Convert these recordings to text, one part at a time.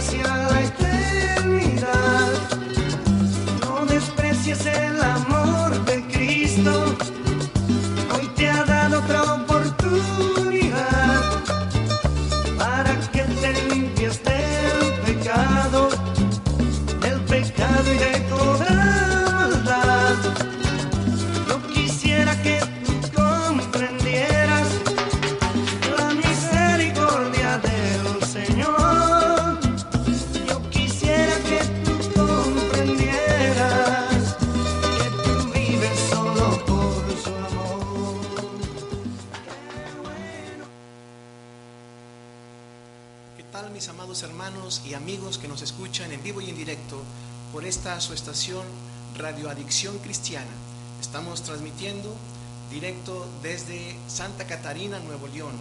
hacia la eternidad. No desprecies el amor de Cristo, hoy te ha dado otra oportunidad para que te limpies del pecado y de toda maldad. Yo quisiera que tú comprendieras la misericordia del Señor. Yo quisiera que tú comprendieras que tú vives solo por su amor. ¿Qué tal, mis amados hermanos y amigos que nos escuchan en vivo y en directo por esta su estación Radio Adicción Cristiana? Estamos transmitiendo directo desde Santa Catarina, Nuevo León,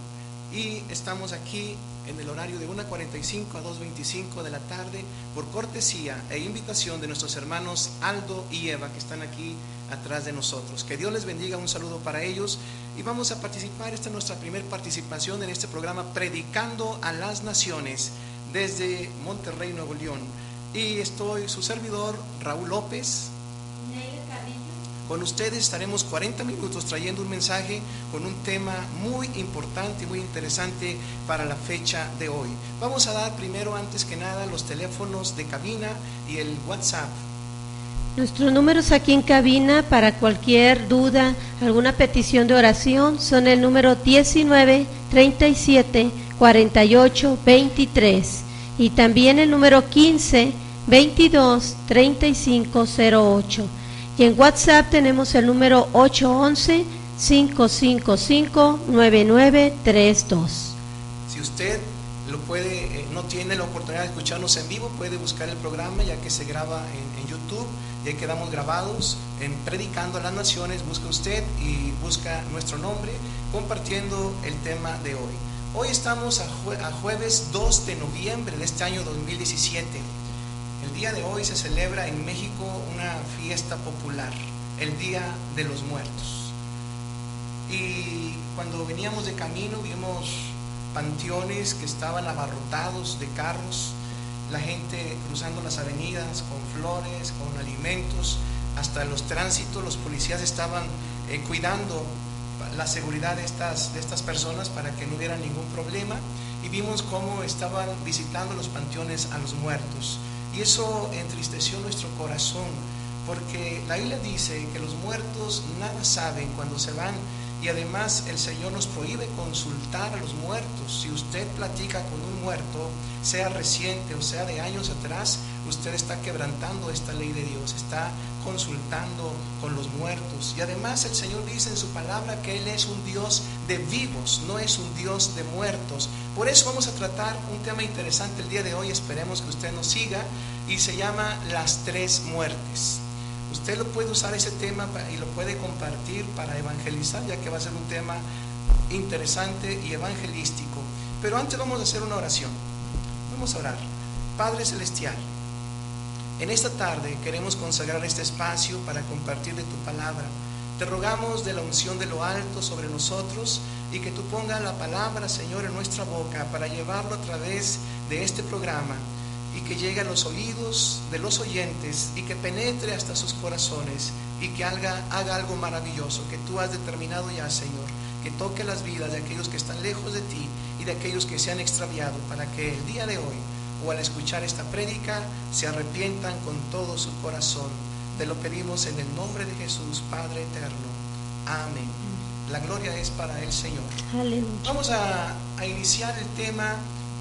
y estamos aquí en el horario de 1:45 a 2:25 de la tarde por cortesía e invitación de nuestros hermanos Aldo y Eva, que están aquí atrás de nosotros. Que Dios les bendiga, un saludo para ellos, y vamos a participar. Esta es nuestra primera participación en este programa Predicando a las Naciones desde Monterrey, Nuevo León. Y estoy su servidor, Raúl López. Con ustedes estaremos 40 minutos trayendo un mensaje con un tema muy importante y muy interesante para la fecha de hoy. Vamos a dar primero, antes que nada, los teléfonos de cabina y el WhatsApp. Nuestros números aquí en cabina para cualquier duda, alguna petición de oración, son el número 19 37 48 23 y también el número 15 22 35 08. Y en WhatsApp tenemos el número 811 555 9932. Si usted lo puede, no tiene la oportunidad de escucharnos en vivo, puede buscar el programa, ya que se graba en YouTube, ya quedamos grabados en Predicando a las Naciones. Busca usted y busca nuestro nombre, compartiendo el tema de hoy. Hoy estamos a jueves 2 de noviembre de este año 2017. El día de hoy se celebra en México una fiesta popular, el Día de los Muertos. Y cuando veníamos de camino vimos panteones que estaban abarrotados de carros, la gente cruzando las avenidas con flores, con alimentos, hasta los tránsitos. Los policías estaban cuidando la seguridad de estas personas para que no hubiera ningún problema, y vimos cómo estaban visitando los panteones a los muertos, y eso entristeció nuestro corazón, porque la Biblia dice que los muertos nada saben cuando se van, y además el Señor nos prohíbe consultar a los muertos. Si usted platica con un muerto, sea reciente o sea de años atrás, usted está quebrantando esta ley de Dios, está consultando con los muertos. Y además el Señor dice en su palabra que Él es un Dios de vivos, no es un Dios de muertos. Por eso vamos a tratar un tema interesante el día de hoy, esperemos que usted nos siga, y se llama las tres muertes. Usted lo puede usar ese tema y lo puede compartir para evangelizar, ya que va a ser un tema interesante y evangelístico. Pero antes vamos a hacer una oración. Vamos a orar. Padre Celestial, en esta tarde queremos consagrar este espacio para compartir de tu palabra. Te rogamos de la unción de lo alto sobre nosotros, y que tú pongas la palabra, Señor, en nuestra boca para llevarlo a través de este programa, y que llegue a los oídos de los oyentes y que penetre hasta sus corazones, y que haga algo maravilloso que tú has determinado ya, Señor, que toque las vidas de aquellos que están lejos de ti y de aquellos que se han extraviado, para que el día de hoy o al escuchar esta prédica se arrepientan con todo su corazón. Te lo pedimos en el nombre de Jesús, Padre eterno. Amén. La gloria es para el Señor. Aleluya. Vamos a iniciar el tema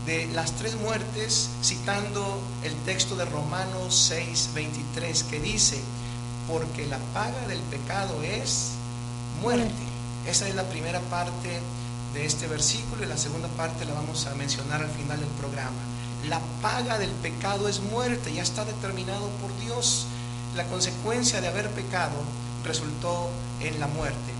de las tres muertes citando el texto de Romanos 6:23, que dice: porque la paga del pecado es muerte. Esa es la primera parte de este versículo, y la segunda parte la vamos a mencionar al final del programa. La paga del pecado es muerte, ya está determinado por Dios. La consecuencia de haber pecado resultó en la muerte.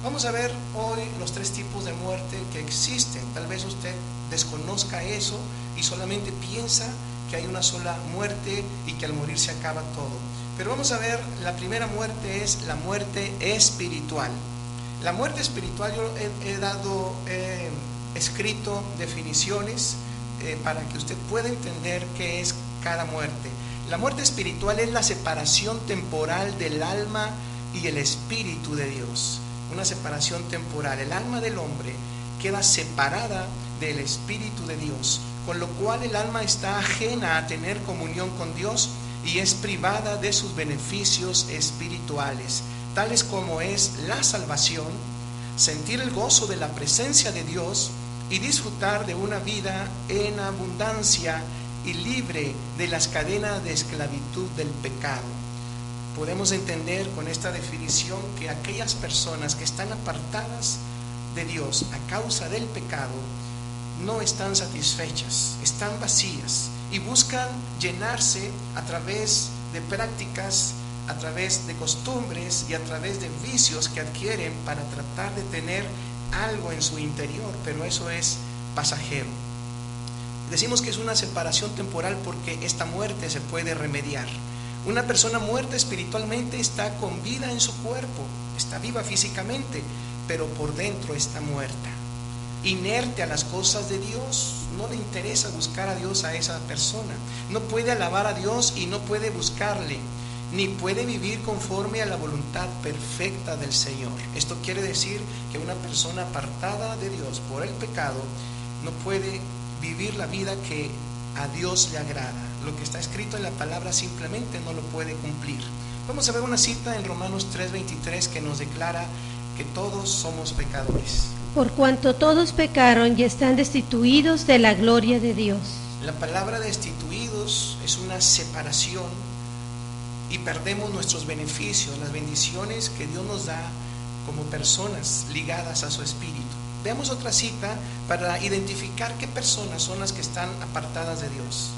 Vamos a ver hoy los tres tipos de muerte que existen. Tal vez usted desconozca eso y solamente piensa que hay una sola muerte y que al morir se acaba todo. Pero vamos a ver, la primera muerte es la muerte espiritual. La muerte espiritual, yo he escrito definiciones para que usted pueda entender qué es cada muerte. La muerte espiritual es la separación temporal del alma y el espíritu de Dios. Una separación temporal. El alma del hombre queda separada del espíritu de Dios, con lo cual el alma está ajena a tener comunión con Dios y es privada de sus beneficios espirituales, tales como es la salvación, sentir el gozo de la presencia de Dios y disfrutar de una vida en abundancia y libre de las cadenas de esclavitud del pecado. Podemos entender con esta definición que aquellas personas que están apartadas de Dios a causa del pecado no están satisfechas, están vacías y buscan llenarse a través de prácticas, a través de costumbres y a través de vicios que adquieren para tratar de tener algo en su interior, pero eso es pasajero. Decimos que es una separación temporal porque esta muerte se puede remediar. Una persona muerta espiritualmente está con vida en su cuerpo, está viva físicamente, pero por dentro está muerta, inerte a las cosas de Dios. No le interesa buscar a Dios a esa persona, no puede alabar a Dios y no puede buscarle, ni puede vivir conforme a la voluntad perfecta del Señor. Esto quiere decir que una persona apartada de Dios por el pecado no puede vivir la vida que a Dios le agrada. Lo que está escrito en la palabra simplemente no lo puede cumplir. Vamos a ver una cita en Romanos 3:23 que nos declara que todos somos pecadores. Por cuanto todos pecaron y están destituidos de la gloria de Dios. La palabra destituidos es una separación y perdemos nuestros beneficios, las bendiciones que Dios nos da como personas ligadas a su espíritu. Veamos otra cita para identificar qué personas son las que están apartadas de Dios.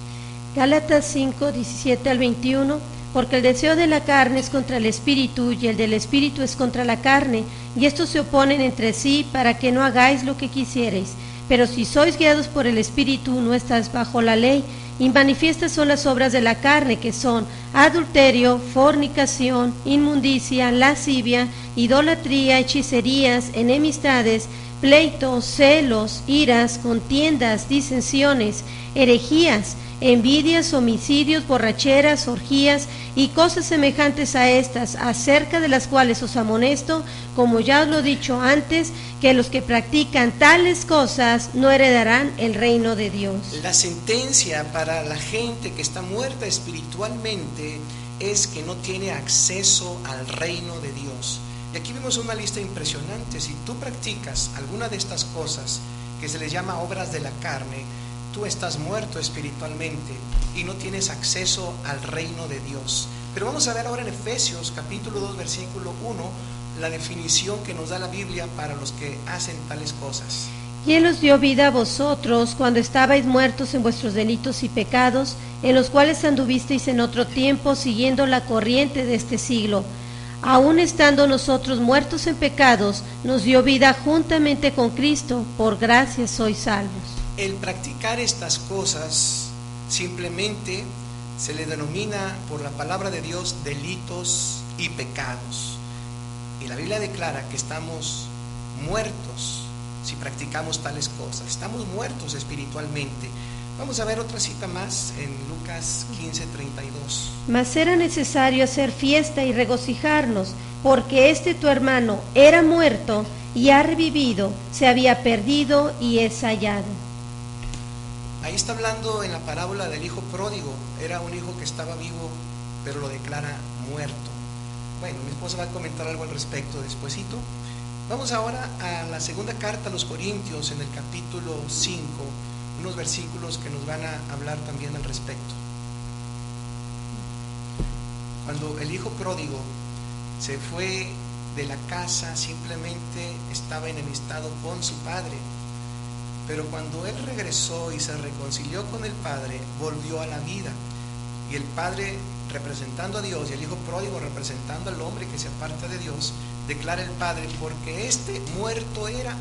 Gálatas 5:17 al 21. Porque el deseo de la carne es contra el espíritu y el del espíritu es contra la carne, y estos se oponen entre sí para que no hagáis lo que quisierais. Pero si sois guiados por el espíritu, no estáis bajo la ley. Y manifiestas son las obras de la carne, que son adulterio, fornicación, inmundicia, lascivia, idolatría, hechicerías, enemistades, pleitos, celos, iras, contiendas, disensiones, herejías, envidias, homicidios, borracheras, orgías y cosas semejantes a estas, acerca de las cuales os amonesto, como ya os lo he dicho antes, que los que practican tales cosas no heredarán el reino de Dios. La sentencia para la gente que está muerta espiritualmente es que no tiene acceso al reino de Dios. Y aquí vemos una lista impresionante. Si tú practicas alguna de estas cosas que se les llama obras de la carne, tú estás muerto espiritualmente y no tienes acceso al reino de Dios. Pero vamos a ver ahora en Efesios capítulo 2 versículo 1 la definición que nos da la Biblia para los que hacen tales cosas. Y Él os dio vida a vosotros cuando estabais muertos en vuestros delitos y pecados, en los cuales anduvisteis en otro tiempo siguiendo la corriente de este siglo. Aun estando nosotros muertos en pecados, nos dio vida juntamente con Cristo, por gracia sois salvos. El practicar estas cosas simplemente se le denomina por la palabra de Dios delitos y pecados. Y la Biblia declara que estamos muertos si practicamos tales cosas. Estamos muertos espiritualmente. Vamos a ver otra cita más en Lucas 15:32. Mas era necesario hacer fiesta y regocijarnos, porque este tu hermano era muerto y ha revivido, se había perdido y es hallado. Ahí está hablando en la parábola del hijo pródigo. Era un hijo que estaba vivo, pero lo declara muerto. Bueno, mi esposa va a comentar algo al respecto despuesito. Vamos ahora a la segunda carta a los Corintios, en el capítulo 5, unos versículos que nos van a hablar también al respecto. Cuando el hijo pródigo se fue de la casa, simplemente estaba enemistado con su padre. Pero cuando él regresó y se reconcilió con el Padre, volvió a la vida. Y el Padre, representando a Dios, y el Hijo pródigo, representando al hombre que se aparta de Dios, declara el Padre: porque este muerto era,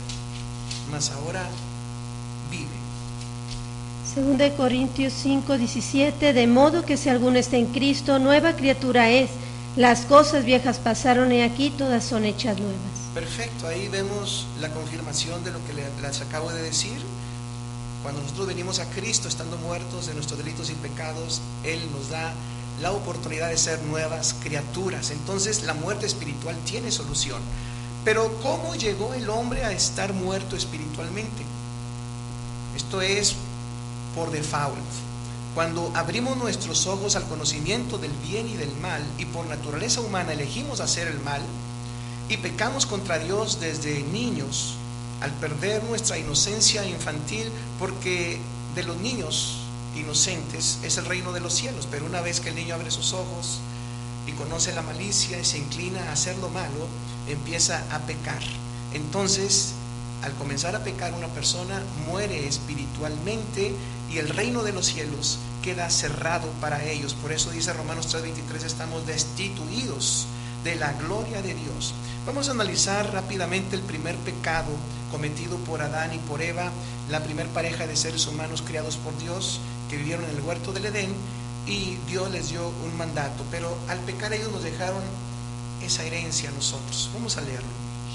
mas ahora vive. 2 Corintios 5:17. De modo que si alguno está en Cristo, nueva criatura es. Las cosas viejas pasaron y aquí todas son hechas nuevas. Perfecto, ahí vemos la confirmación de lo que les acabo de decir. Cuando nosotros venimos a Cristo estando muertos de nuestros delitos y pecados, Él nos da la oportunidad de ser nuevas criaturas. Entonces la muerte espiritual tiene solución. Pero ¿cómo llegó el hombre a estar muerto espiritualmente? Esto es por default. Cuando abrimos nuestros ojos al conocimiento del bien y del mal, y por naturaleza humana elegimos hacer el mal, y pecamos contra Dios desde niños, al perder nuestra inocencia infantil, porque de los niños inocentes es el reino de los cielos, pero una vez que el niño abre sus ojos y conoce la malicia y se inclina a hacer lo malo, empieza a pecar. Entonces, al comenzar a pecar, una persona muere espiritualmente y el reino de los cielos queda cerrado para ellos. Por eso dice Romanos 3:23, estamos destituidos de la gloria de Dios. Vamos a analizar rápidamente el primer pecado cometido por Adán y por Eva, la primer pareja de seres humanos criados por Dios, que vivieron en el huerto del Edén, y Dios les dio un mandato, pero al pecar ellos nos dejaron esa herencia a nosotros. Vamos a leerlo.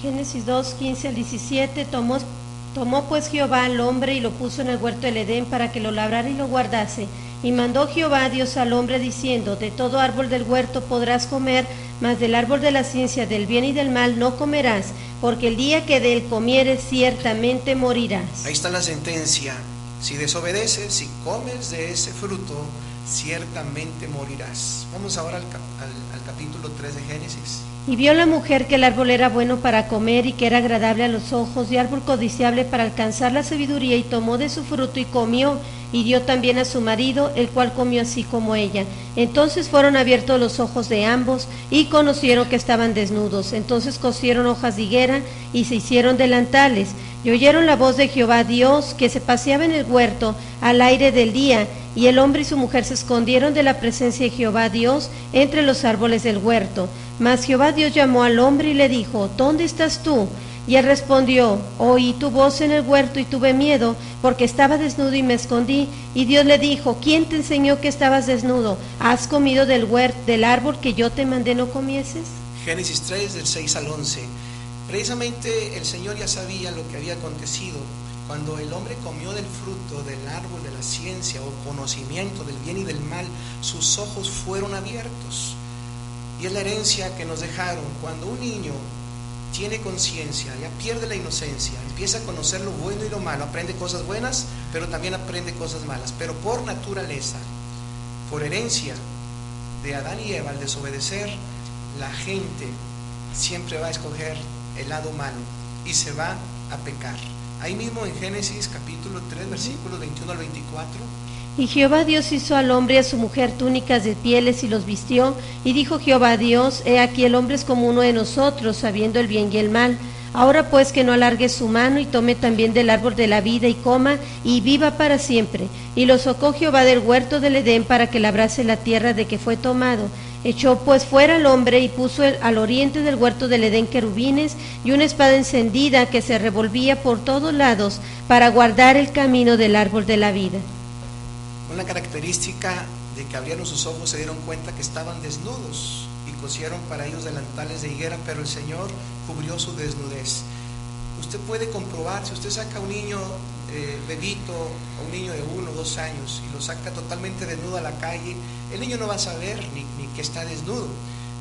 Génesis 2, 15 al 17, tomó pues Jehová al hombre y lo puso en el huerto del Edén para que lo labrara y lo guardase. Y mandó Jehová Dios al hombre diciendo, de todo árbol del huerto podrás comer, mas del árbol de la ciencia del bien y del mal no comerás, porque el día que de él comieres ciertamente morirás. Ahí está la sentencia. Si desobedeces, si comes de ese fruto, ciertamente morirás. Vamos ahora al capítulo 3 de Génesis. Y vio la mujer que el árbol era bueno para comer y que era agradable a los ojos y árbol codiciable para alcanzar la sabiduría, y tomó de su fruto y comió, y dio también a su marido, el cual comió así como ella. Entonces fueron abiertos los ojos de ambos y conocieron que estaban desnudos. Entonces cosieron hojas de higuera y se hicieron delantales. Y oyeron la voz de Jehová Dios, que se paseaba en el huerto al aire del día, y el hombre y su mujer se escondieron de la presencia de Jehová Dios entre los árboles del huerto. Mas Jehová Dios llamó al hombre y le dijo, ¿dónde estás tú? Y él respondió, oí tu voz en el huerto y tuve miedo, porque estaba desnudo y me escondí. Y Dios le dijo, ¿quién te enseñó que estabas desnudo? ¿Has comido del árbol que yo te mandé no comieses? Génesis 3, del 6 al 11. Precisamente el Señor ya sabía lo que había acontecido. Cuando el hombre comió del fruto del árbol de la ciencia o conocimiento del bien y del mal, sus ojos fueron abiertos. Y es la herencia que nos dejaron. Cuando un niño tiene conciencia, ya pierde la inocencia, empieza a conocer lo bueno y lo malo, aprende cosas buenas, pero también aprende cosas malas. Pero por naturaleza, por herencia de Adán y Eva, al desobedecer, la gente siempre va a escoger el lado malo y se va a pecar. Ahí mismo en Génesis capítulo 3, versículos 21 al 24. Y Jehová Dios hizo al hombre y a su mujer túnicas de pieles y los vistió, y dijo Jehová Dios, he aquí el hombre es como uno de nosotros, sabiendo el bien y el mal. Ahora pues que no alargue su mano y tome también del árbol de la vida y coma y viva para siempre. Y lo sacó Jehová del huerto del Edén para que labrase la tierra de que fue tomado. Echó pues fuera al hombre y puso al oriente del huerto del Edén querubines y una espada encendida que se revolvía por todos lados para guardar el camino del árbol de la vida. Una característica de que abrieron sus ojos, se dieron cuenta que estaban desnudos y cosieron para ellos delantales de higuera, pero el Señor cubrió su desnudez. Usted puede comprobar, si usted saca a un niño bebito, a un niño de 1 o 2 años y lo saca totalmente desnudo a la calle, el niño no va a saber ni que está desnudo,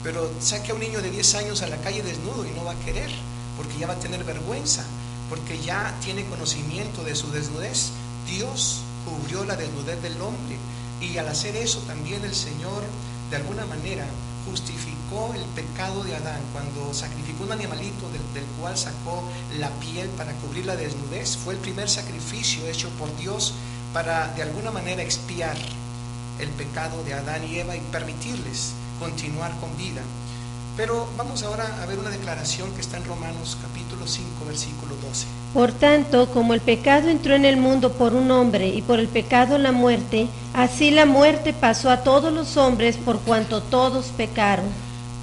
pero saque a un niño de 10 años a la calle desnudo y no va a querer, porque ya va a tener vergüenza, porque ya tiene conocimiento de su desnudez. Dios cubrió la desnudez del hombre, y al hacer eso también el Señor de alguna manera justificó el pecado de Adán cuando sacrificó un animalito del cual sacó la piel para cubrir la desnudez. Fue el primer sacrificio hecho por Dios para de alguna manera expiar el pecado de Adán y Eva y permitirles continuar con vida. Pero vamos ahora a ver una declaración que está en Romanos capítulo 5, versículo 12. Por tanto, como el pecado entró en el mundo por un hombre y por el pecado la muerte, así la muerte pasó a todos los hombres por cuanto todos pecaron.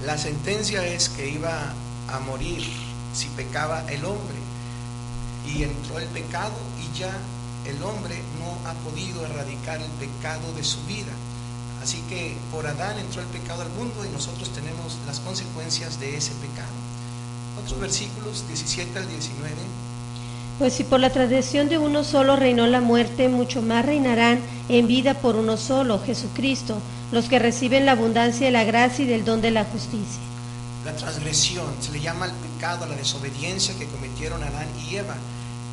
La sentencia es que iba a morir si pecaba el hombre, y entró el pecado y ya el hombre no ha podido erradicar el pecado de su vida. Así que por Adán entró el pecado al mundo y nosotros tenemos las consecuencias de ese pecado. Otros versículos 17 al 19. Pues si por la transgresión de uno solo reinó la muerte, mucho más reinarán en vida por uno solo, Jesucristo, los que reciben la abundancia de la gracia y del don de la justicia. La transgresión se le llama al pecado, a la desobediencia que cometieron Adán y Eva.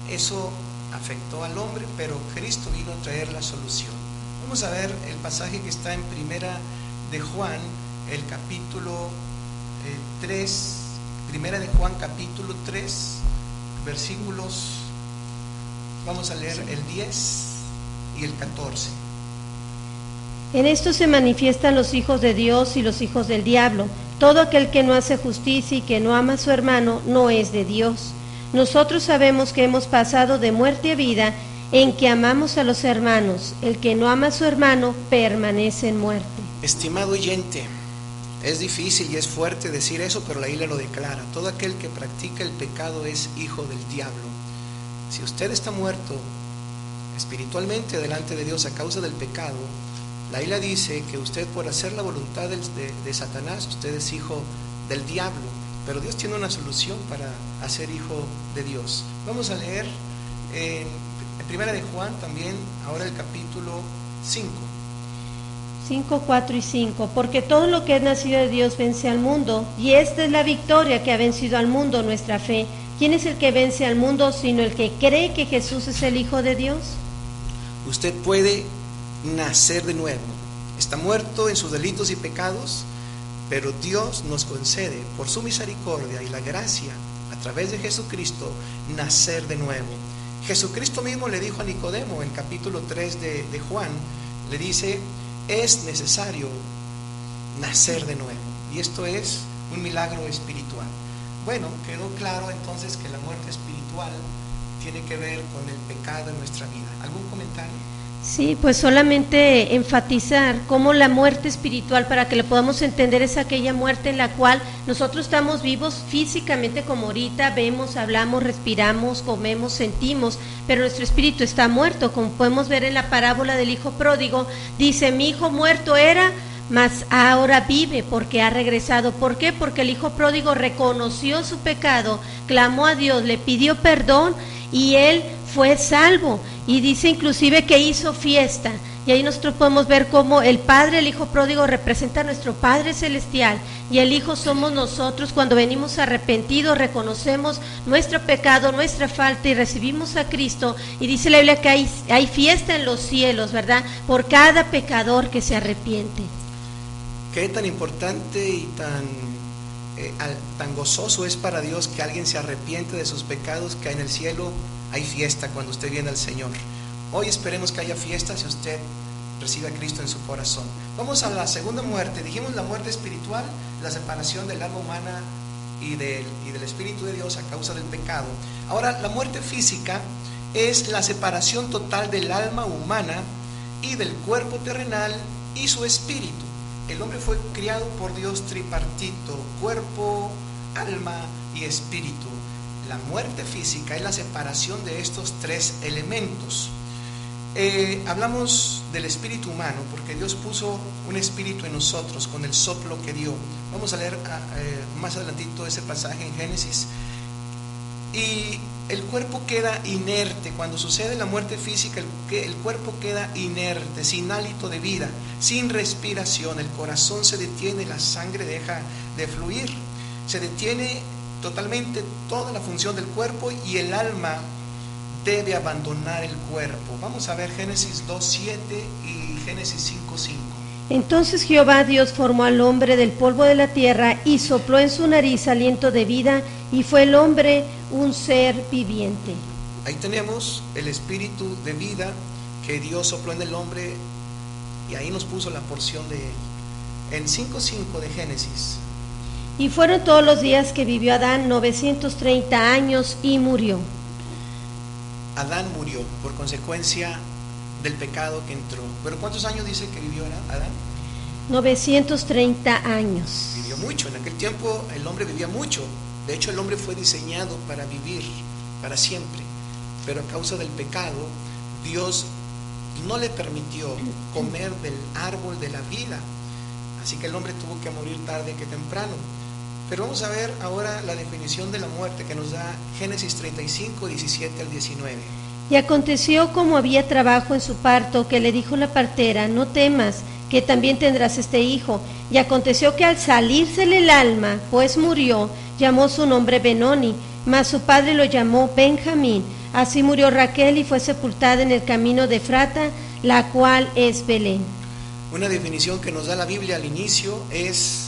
Eso afectó al hombre, pero Cristo vino a traer la solución. Vamos a ver el pasaje que está en Primera de Juan, el capítulo 3, Primera de Juan capítulo 3, versículos, vamos a leer el 10 y el 14. En esto se manifiestan los hijos de Dios y los hijos del diablo. Todo aquel que no hace justicia y que no ama a su hermano no es de Dios. Nosotros sabemos que hemos pasado de muerte a vida en que amamos a los hermanos. El que no ama a su hermano permanece en muerte. Estimado oyente, es difícil y es fuerte decir eso, pero la Biblia lo declara. Todo aquel que practica el pecado es hijo del diablo. Si usted está muerto espiritualmente delante de Dios a causa del pecado, la Biblia dice que usted, por hacer la voluntad de Satanás, usted es hijo del diablo. Pero Dios tiene una solución para hacer hijo de Dios. Vamos a leer en Primera de Juan también, ahora el capítulo 5. 5, 4 y 5. Porque todo lo que es nacido de Dios vence al mundo, y esta es la victoria que ha vencido al mundo, nuestra fe. ¿Quién es el que vence al mundo sino el que cree que Jesús es el Hijo de Dios? Usted puede nacer de nuevo. Está muerto en sus delitos y pecados, pero Dios nos concede, por su misericordia y la gracia, a través de Jesucristo, nacer de nuevo. Jesucristo mismo le dijo a Nicodemo, en capítulo 3 de Juan, le dice: es necesario nacer de nuevo. Y esto es un milagro espiritual. Bueno, quedó claro entonces que la muerte espiritual tiene que ver con el pecado en nuestra vida. ¿Algún comentario? Sí, pues solamente enfatizar cómo la muerte espiritual, para que lo podamos entender, es aquella muerte en la cual nosotros estamos vivos físicamente, como ahorita vemos, hablamos, respiramos, comemos, sentimos, pero nuestro espíritu está muerto. Como podemos ver en la parábola del hijo pródigo, dice: mi hijo muerto era, mas ahora vive porque ha regresado. ¿Por qué? Porque el hijo pródigo reconoció su pecado, clamó a Dios, le pidió perdón y él fue salvo. Y dice inclusive que hizo fiesta. Y ahí nosotros podemos ver cómo el Padre, el Hijo pródigo, representa a nuestro Padre Celestial, y el Hijo somos nosotros cuando venimos arrepentidos, reconocemos nuestro pecado, nuestra falta, y recibimos a Cristo. Y dice la Biblia que hay fiesta en los cielos, ¿verdad?, por cada pecador que se arrepiente. Qué tan importante y tan gozoso es para Dios que alguien se arrepiente de sus pecados, que en el cielo hay fiesta cuando usted viene al Señor. Hoy esperemos que haya fiesta si usted recibe a Cristo en su corazón. Vamos a la segunda muerte. Dijimos la muerte espiritual, la separación del alma humana y del Espíritu de Dios a causa del pecado. Ahora, la muerte física es la separación total del alma humana y del cuerpo terrenal y su espíritu. El hombre fue criado por Dios tripartito: cuerpo, alma y espíritu. La muerte física es la separación de estos tres elementos. Hablamos del espíritu humano porque Dios puso un espíritu en nosotros con el soplo que dio. Vamos a leer más adelantito ese pasaje en Génesis. Y el cuerpo queda inerte. Cuando sucede la muerte física, el cuerpo queda inerte, sin hálito de vida, sin respiración. El corazón se detiene, la sangre deja de fluir, se detiene totalmente toda la función del cuerpo, y el alma debe abandonar el cuerpo. Vamos a ver Génesis 2:7 y Génesis 5:5. Entonces Jehová Dios formó al hombre del polvo de la tierra y sopló en su nariz aliento de vida, y fue el hombre un ser viviente. Ahí tenemos el espíritu de vida que Dios sopló en el hombre, y ahí nos puso la porción de él. En 5:5 de Génesis: y fueron todos los días que vivió Adán 930 años y murió. Adán murió por consecuencia del pecado que entró. ¿Pero cuántos años dice que vivió Adán? 930 años. Vivió mucho. En aquel tiempo el hombre vivía mucho. De hecho, el hombre fue diseñado para vivir para siempre. Pero a causa del pecado, Dios no le permitió comer del árbol de la vida. Así que el hombre tuvo que morir tarde que temprano. Pero vamos a ver ahora la definición de la muerte que nos da Génesis 35, 17 al 19. Y aconteció como había trabajo en su parto, que le dijo la partera, no temas, que también tendrás este hijo. Y aconteció que al salírsele el alma, pues murió, llamó su nombre Benoni, mas su padre lo llamó Benjamín. Así murió Raquel y fue sepultada en el camino de Efrata, la cual es Belén. Una definición que nos da la Biblia al inicio es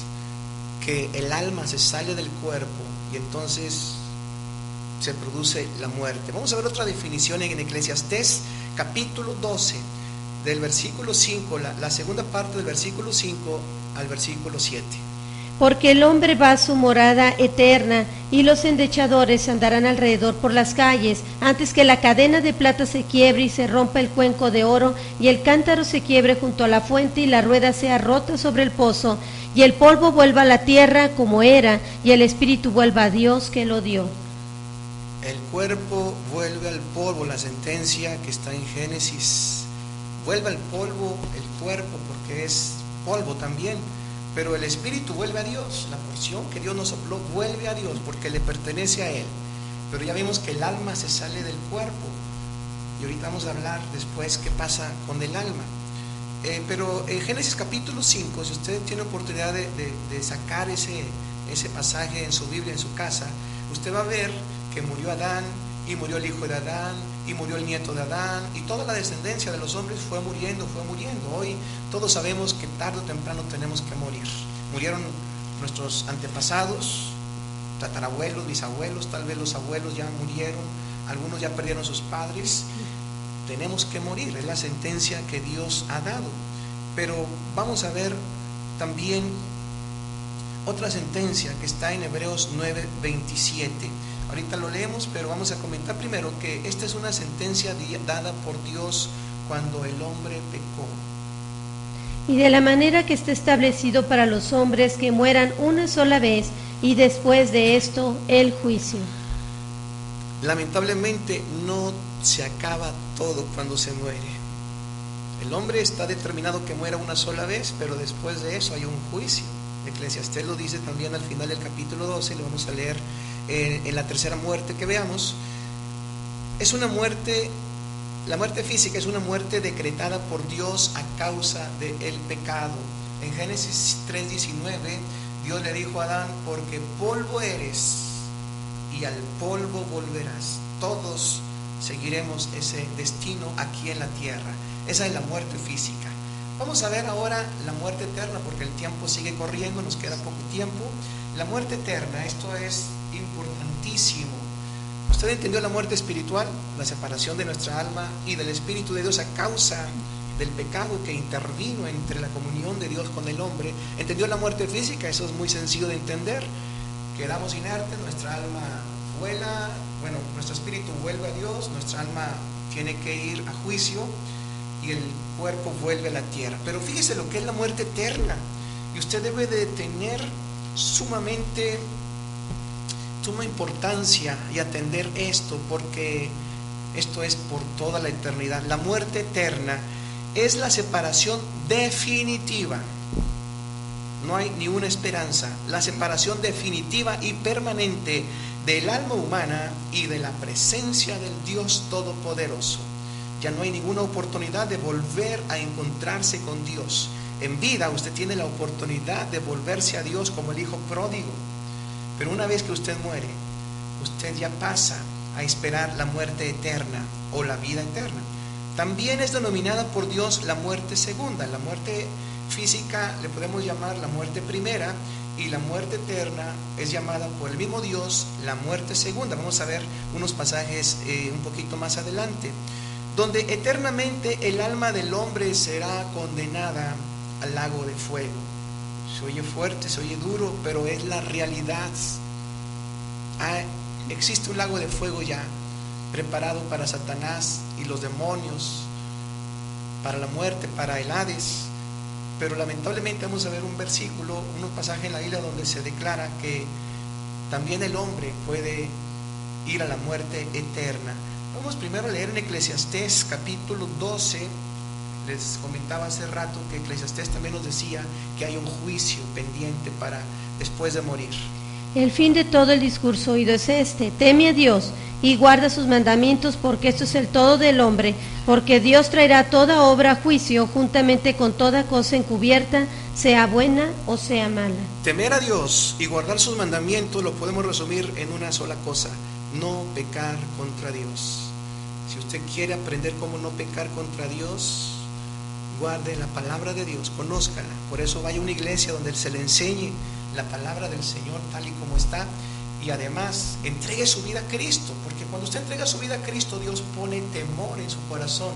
que el alma se sale del cuerpo y entonces se produce la muerte. Vamos a ver otra definición en Eclesiastés capítulo 12, del versículo 5, la segunda parte del versículo 5 al versículo 7. Porque el hombre va a su morada eterna, y los endechadores andarán alrededor por las calles, antes que la cadena de plata se quiebre y se rompa el cuenco de oro, y el cántaro se quiebre junto a la fuente, y la rueda sea rota sobre el pozo, y el polvo vuelva a la tierra como era, y el espíritu vuelva a Dios que lo dio. El cuerpo vuelve al polvo, la sentencia que está en Génesis. Vuelve al polvo el cuerpo porque es polvo también, pero el espíritu vuelve a Dios. La porción que Dios nos sopló vuelve a Dios porque le pertenece a Él. Pero ya vimos que el alma se sale del cuerpo y ahorita vamos a hablar después qué pasa con el alma. Pero en Génesis capítulo 5, si usted tiene oportunidad de sacar ese pasaje en su Biblia, en su casa, usted va a ver que murió Adán, y murió el hijo de Adán, y murió el nieto de Adán, y toda la descendencia de los hombres fue muriendo. Hoy todos sabemos que tarde o temprano tenemos que morir. Murieron nuestros antepasados, tatarabuelos, bisabuelos, tal vez los abuelos ya murieron, algunos ya perdieron sus padres. Tenemos que morir, es la sentencia que Dios ha dado. Pero vamos a ver también otra sentencia que está en Hebreos 9:27. Ahorita lo leemos, pero vamos a comentar primero que esta es una sentencia dada por Dios cuando el hombre pecó. Y de la manera que está establecido para los hombres que mueran una sola vez, y después de esto el juicio. Lamentablemente no se acaba todo cuando se muere. El hombre está determinado que muera una sola vez, pero después de eso hay un juicio. Eclesiastés lo dice también al final del capítulo 12, lo vamos a leer en la tercera muerte que veamos. Es una muerte, la muerte física es una muerte decretada por Dios a causa del pecado. En Génesis 3:19 Dios le dijo a Adán, porque polvo eres y al polvo volverás. Todos seguiremos ese destino aquí en la tierra. Esa es la muerte física. Vamos a ver ahora la muerte eterna, porque el tiempo sigue corriendo, nos queda poco tiempo. La muerte eterna, esto es importantísimo. ¿Usted entendió la muerte espiritual? La separación de nuestra alma y del Espíritu de Dios a causa del pecado que intervino entre la comunión de Dios con el hombre. ¿Entendió la muerte física? Eso es muy sencillo de entender. Quedamos inertes, nuestra alma vuela, nuestro espíritu vuelve a Dios, nuestra alma tiene que ir a juicio y el cuerpo vuelve a la tierra. Pero fíjese lo que es la muerte eterna, y usted debe de tener suma importancia y atender esto, porque esto es por toda la eternidad. La muerte eterna es la separación definitiva, no hay ni una esperanza, la separación definitiva y permanente del alma humana y de la presencia del Dios Todopoderoso. Ya no hay ninguna oportunidad de volver a encontrarse con Dios. En vida usted tiene la oportunidad de volverse a Dios como el hijo pródigo, pero una vez que usted muere, usted ya pasa a esperar la muerte eterna o la vida eterna. También es denominada por Dios la muerte segunda. La muerte física le podemos llamar la muerte primera, y la muerte eterna es llamada por el mismo Dios la muerte segunda. Vamos a ver unos pasajes un poquito más adelante, donde eternamente el alma del hombre será condenada al lago de fuego. Se oye fuerte, se oye duro, pero es la realidad. Existe un lago de fuego ya preparado para Satanás y los demonios, para la muerte, para el Hades. Pero lamentablemente vamos a ver un versículo, un pasaje en la Biblia donde se declara que también el hombre puede ir a la muerte eterna. Vamos primero a leer en Eclesiastés capítulo 12. Les comentaba hace rato que Eclesiastés también nos decía que hay un juicio pendiente para después de morir. El fin de todo el discurso oído es este: teme a Dios y guarda sus mandamientos, porque esto es el todo del hombre, porque Dios traerá toda obra a juicio juntamente con toda cosa encubierta, sea buena o sea mala. Temer a Dios y guardar sus mandamientos lo podemos resumir en una sola cosa: no pecar contra Dios. Si usted quiere aprender cómo no pecar contra Dios, guarde la palabra de Dios, conózcala. Por eso vaya a una iglesia donde se le enseñe la palabra del Señor tal y como está, y además entregue su vida a Cristo, porque cuando usted entrega su vida a Cristo, Dios pone temor en su corazón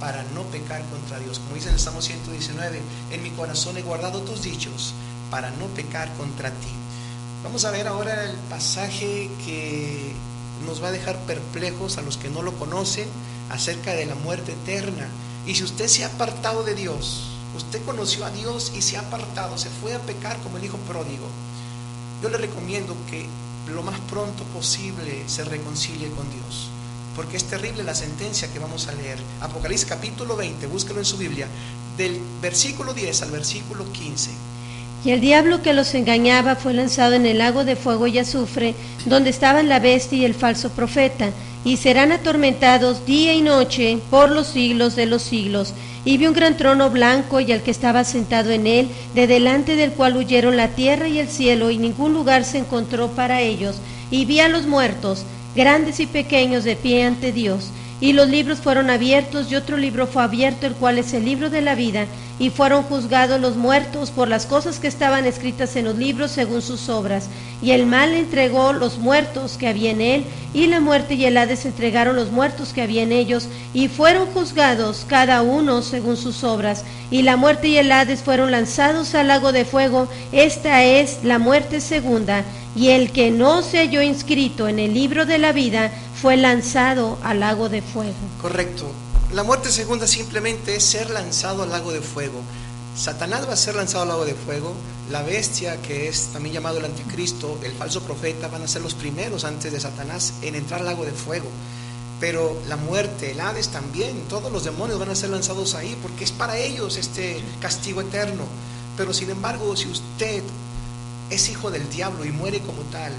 para no pecar contra Dios. Como dice en el Salmo 119, en mi corazón he guardado tus dichos para no pecar contra ti. Vamos a ver ahora el pasaje que nos va a dejar perplejos a los que no lo conocen acerca de la muerte eterna. Y si usted se ha apartado de Dios, usted conoció a Dios y se ha apartado, se fue a pecar como el hijo pródigo, yo le recomiendo que lo más pronto posible se reconcilie con Dios, porque es terrible la sentencia que vamos a leer. Apocalipsis capítulo 20, búsquelo en su Biblia, del versículo 10 al versículo 15. Y el diablo que los engañaba fue lanzado en el lago de fuego y azufre, donde estaban la bestia y el falso profeta, y serán atormentados día y noche por los siglos de los siglos. Y vi un gran trono blanco y al que estaba sentado en él, de delante del cual huyeron la tierra y el cielo, y ningún lugar se encontró para ellos. Y vi a los muertos, grandes y pequeños, de pie ante Dios. Y los libros fueron abiertos, y otro libro fue abierto, el cual es el libro de la vida. Y fueron juzgados los muertos por las cosas que estaban escritas en los libros según sus obras. Y el mal entregó los muertos que había en él, y la muerte y el Hades entregaron los muertos que había en ellos, y fueron juzgados cada uno según sus obras. Y la muerte y el Hades fueron lanzados al lago de fuego. Esta es la muerte segunda. Y el que no se halló inscrito en el libro de la vida fue lanzado al lago de fuego. Correcto. La muerte segunda simplemente es ser lanzado al lago de fuego. Satanás va a ser lanzado al lago de fuego. La bestia, que es también llamado el anticristo, el falso profeta, van a ser los primeros antes de Satanás en entrar al lago de fuego. Pero la muerte, el Hades también, todos los demonios van a ser lanzados ahí, porque es para ellos este castigo eterno. Pero sin embargo, si usted es hijo del diablo y muere como tal,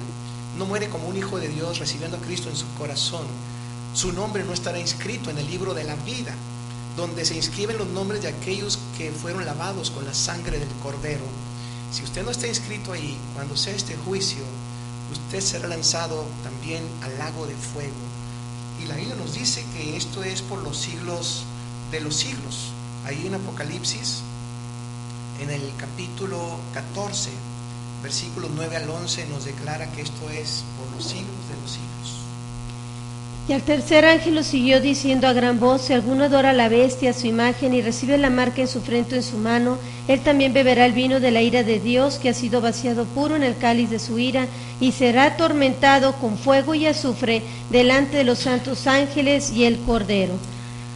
no muere como un hijo de Dios recibiendo a Cristo en su corazón, su nombre no estará inscrito en el libro de la vida, donde se inscriben los nombres de aquellos que fueron lavados con la sangre del Cordero. Si usted no está inscrito ahí, cuando sea este juicio, usted será lanzado también al lago de fuego. Y la Biblia nos dice que esto es por los siglos de los siglos. Ahí en Apocalipsis, en el capítulo 14, versículos 9 al 11, nos declara que esto es por los siglos de los siglos. Y al tercer ángel lo siguió diciendo a gran voz: si alguno adora a la bestia, a su imagen, y recibe la marca en su frente o en su mano, él también beberá el vino de la ira de Dios, que ha sido vaciado puro en el cáliz de su ira, y será atormentado con fuego y azufre delante de los santos ángeles y el Cordero.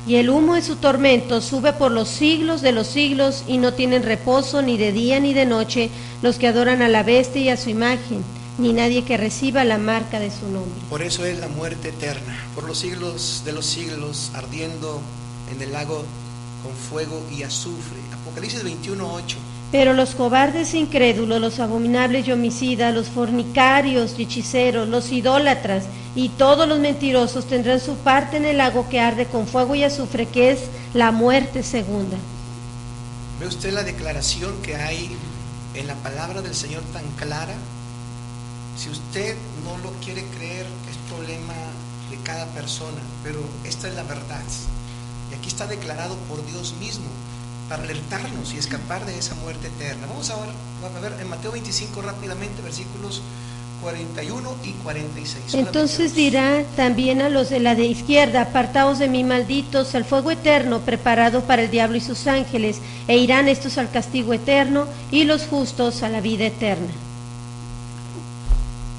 Y el humo de su tormento sube por los siglos de los siglos, y no tienen reposo ni de día ni de noche los que adoran a la bestia y a su imagen, ni nadie que reciba la marca de su nombre. Por eso es la muerte eterna, por los siglos de los siglos, ardiendo en el lago con fuego y azufre. Apocalipsis 21:8. Pero los cobardes e incrédulos, los abominables y homicidas, los fornicarios y hechiceros, los idólatras y todos los mentirosos tendrán su parte en el lago que arde con fuego y azufre, que es la muerte segunda. ¿Ve usted la declaración que hay en la palabra del Señor tan clara? Si usted no lo quiere creer, es problema de cada persona, pero esta es la verdad. Y aquí está declarado por Dios mismo para alertarnos y escapar de esa muerte eterna. Vamos a ver en Mateo 25 rápidamente, versículos 41 y 46. Entonces dirá también a los de la de izquierda: apartaos de mí, malditos, al fuego eterno preparado para el diablo y sus ángeles, e irán estos al castigo eterno y los justos a la vida eterna.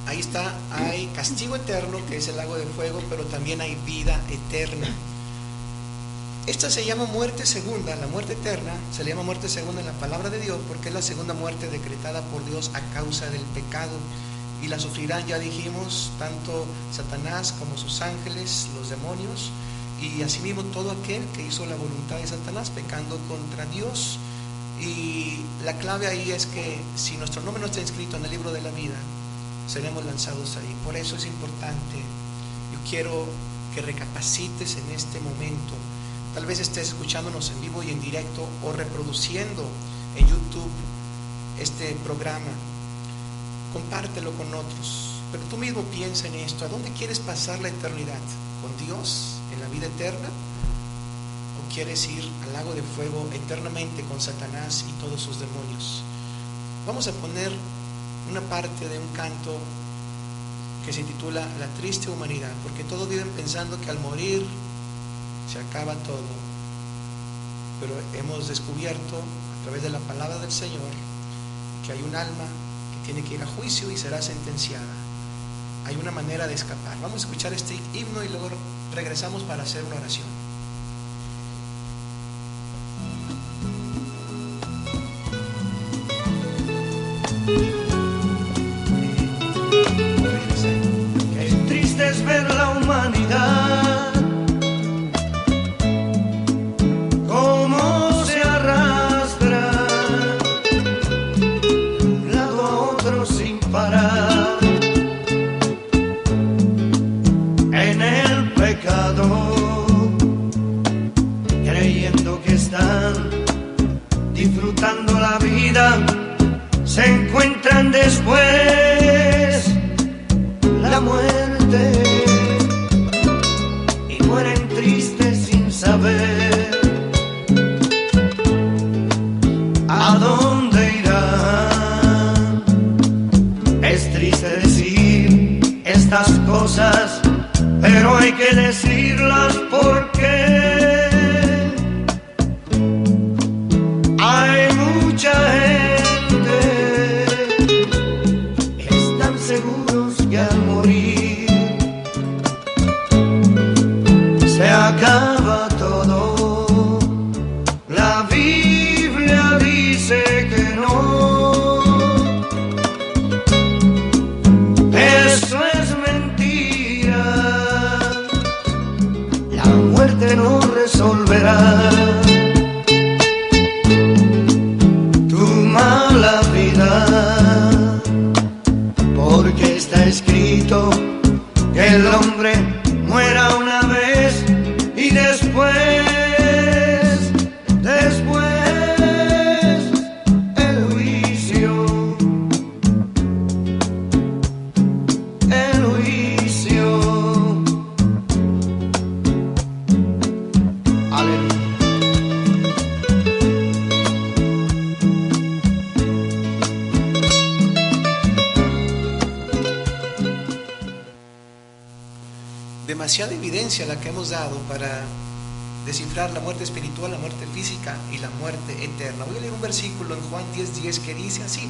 Ahí está, hay castigo eterno, que es el lago de fuego, pero también hay vida eterna. Esta se llama muerte segunda. La muerte eterna se le llama muerte segunda en la palabra de Dios porque es la segunda muerte decretada por Dios a causa del pecado, y la sufrirán, ya dijimos, tanto Satanás como sus ángeles, los demonios, y asimismo todo aquel que hizo la voluntad de Satanás pecando contra Dios. Y la clave ahí es que si nuestro nombre no está inscrito en el libro de la vida, seremos lanzados ahí. Por eso es importante. Yo quiero que recapacites en este momento. Tal vez estés escuchándonos en vivo y en directo o reproduciendo en YouTube este programa. Compártelo con otros. Pero tú mismo piensa en esto. ¿A dónde quieres pasar la eternidad? ¿Con Dios en la vida eterna? ¿O quieres ir al lago de fuego eternamente con Satanás y todos sus demonios? Vamos a poner una parte de un canto que se titula La triste humanidad, porque todos viven pensando que al morir se acaba todo, pero hemos descubierto a través de la palabra del Señor que hay un alma que tiene que ir a juicio y será sentenciada. Hay una manera de escapar. Vamos a escuchar este himno y luego regresamos para hacer una oración. Qué triste es ver la humanidad, cómo se arrastra de un lado a otro sin parar en el pecado, creyendo que están disfrutando la vida, se encuentran después la muerte y mueren tristes sin saber a dónde irán. Es triste decir estas cosas, pero hay que decirlas porque hay mucha gente que están seguros que al morir se acaba todo. La Biblia dice que no, eso es mentira. La muerte no resolverá tu mala vida, porque está escrito que el hombre muera una vez y después el juicio, el juicio. Aleluya. Demasiada evidencia la que hemos dado para descifrar la muerte espiritual, la muerte física y la muerte eterna. Voy a leer un versículo en Juan 10:10 que dice así: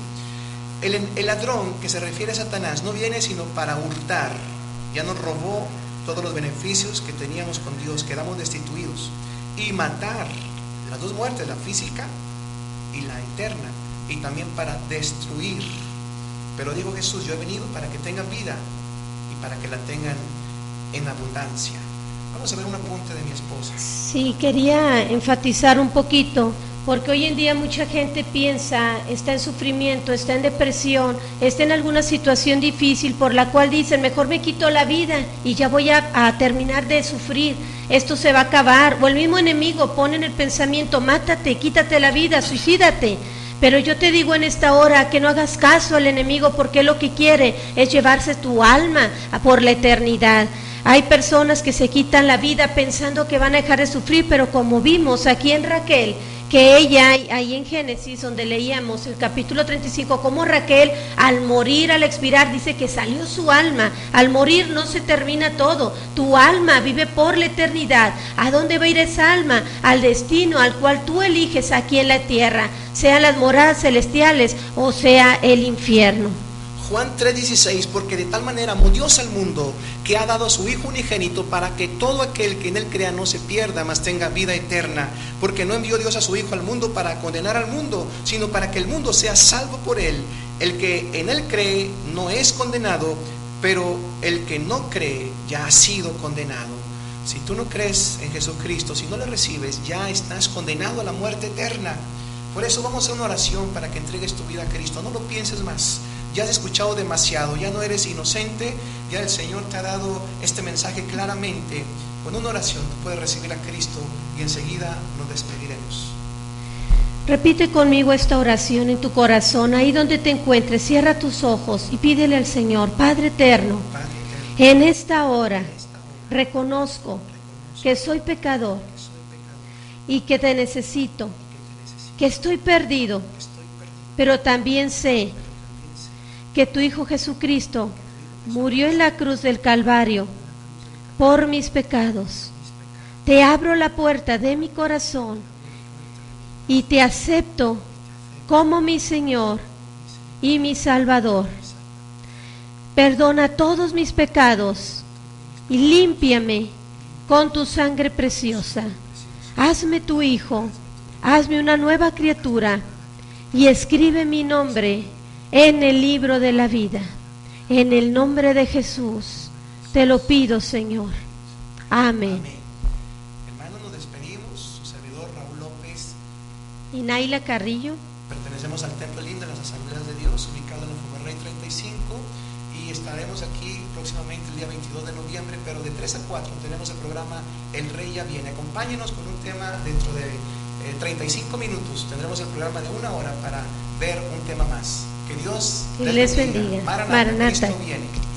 el ladrón, que se refiere a Satanás, no viene sino para hurtar. Ya nos robó todos los beneficios que teníamos con Dios, quedamos destituidos, y matar. Las dos muertes, la física y la eterna, y también para destruir. Pero dijo Jesús: yo he venido para que tengan vida y para que la tengan en abundancia. Vamos a ver un apunte de mi esposa. Sí, quería enfatizar un poquito, porque hoy en día mucha gente piensa, está en sufrimiento, está en depresión, está en alguna situación difícil por la cual dicen, mejor me quito la vida y ya voy a terminar de sufrir, esto se va a acabar. O el mismo enemigo pone en el pensamiento, mátate, quítate la vida, suicídate. Pero yo te digo en esta hora que no hagas caso al enemigo, porque lo que quiere es llevarse tu alma por la eternidad. Hay personas que se quitan la vida pensando que van a dejar de sufrir, pero como vimos aquí en Raquel, que ella, ahí en Génesis, donde leíamos el capítulo 35, como Raquel al morir, al expirar, dice que salió su alma. Al morir no se termina todo, tu alma vive por la eternidad. ¿A dónde va a ir esa alma? Al destino al cual tú eliges aquí en la tierra, sean las moradas celestiales o sea el infierno. Juan 3:16, porque de tal manera amó Dios al mundo, que ha dado a su Hijo unigénito, para que todo aquel que en él crea no se pierda, mas tenga vida eterna. Porque no envió Dios a su Hijo al mundo para condenar al mundo, sino para que el mundo sea salvo por él. El que en él cree no es condenado, pero el que no cree ya ha sido condenado. Si tú no crees en Jesucristo, si no le recibes, ya estás condenado a la muerte eterna. Por eso vamos a hacer una oración para que entregues tu vida a Cristo. No lo pienses más. Ya has escuchado demasiado, ya no eres inocente, ya el Señor te ha dado este mensaje claramente. Con una oración tú puedes recibir a Cristo y enseguida nos despediremos. Repite conmigo esta oración en tu corazón, ahí donde te encuentres. Cierra tus ojos y pídele al Señor: Padre eterno, Padre eterno, en esta hora en esta hora reconozco que soy pecador que soy pecador, y que te necesito, que te necesito, que estoy perdido, que estoy perdido, pero también sé pero también sé que tu Hijo Jesucristo murió en la cruz del Calvario por mis pecados. Te abro la puerta de mi corazón y te acepto como mi Señor y mi Salvador. Perdona todos mis pecados y límpiame con tu sangre preciosa. Hazme tu Hijo, hazme una nueva criatura y escribe mi nombre en el libro de la vida. En el nombre de Jesús te lo pido, Señor. Amén. Amén. Hermanos, nos despedimos. Su servidor Raúl López. Y Naila Carrillo. Pertenecemos al Templo Lindo de las Asambleas de Dios, ubicado en la Fomerrey 35, y estaremos aquí próximamente el día 22 de noviembre, pero de 3 a 4 tenemos el programa El Rey Ya Viene. Acompáñenos con un tema dentro de 35 minutos. Tendremos el programa de 1 hora para ver un tema más. Que Dios les bendiga. Maranatha, Maranatha. Cristo viene.